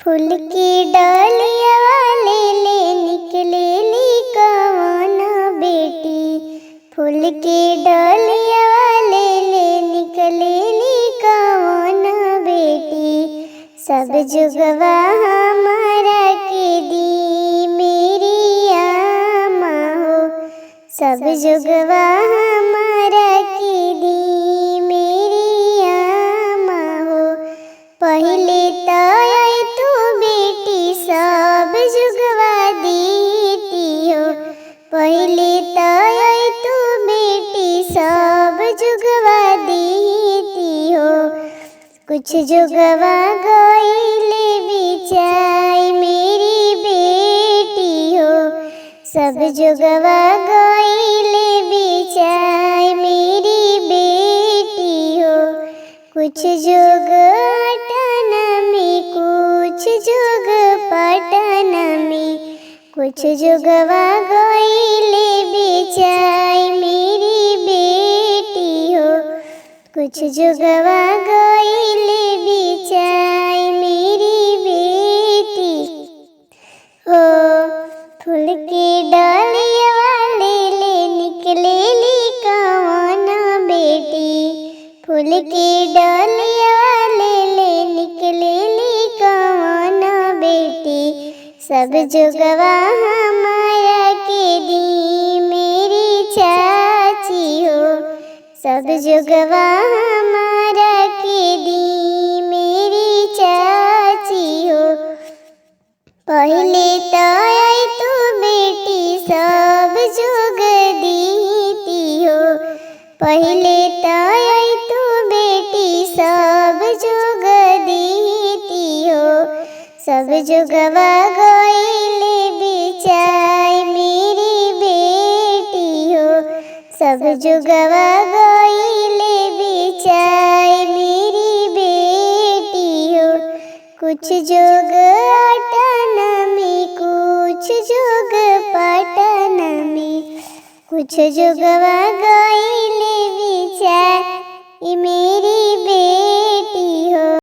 फूल की डालिया वाले ले निकलेली कवन बेटी। फूल की डालिया वाले ले निकलेली कवन बेटी। सब जुगवा हमारा के दी मेरी आमा हो। सब जुगवा हमारा के दी मेरी आमा हो। पहले तो बेटी सब जुगवा दीती हो। पहले तो बेटी सब जुगवा दीती हो। कुछ जुगवा गईले बिचाई मेरी बेटी हो। सब जुगवा गईले बिचाई मेरी बेटी हो। कुछ जुग अटन में कुछ जुग पटन में। कुछ जुगवा गईले बिचाई मेरी बेटी हो। कुछ जुगवा गईले बिचाई मेरी बेटी हो। फूल की डालिया वाले ले निकलेली कवन बेटी। फूल की डालिया वाले ले निकलेली कवन बेटी। सब जुगवा हमारा के दी मेरी चाची हो। सब जुगवा हमारा के दी मेरी चाची हो। पहले तो बेटी सब जुग दीती हो। पहले तो बेटी सब जुग दीती हो। सब जुगवा गईले बिचाई मेरी बेटी हो। सब जुगवा गईले बिचाई मेरी बेटी हो। कुछ जुग अटन में कुछ जुग पटन में। कुछ जुगवा गईले बिचाई मेरी बेटी हो।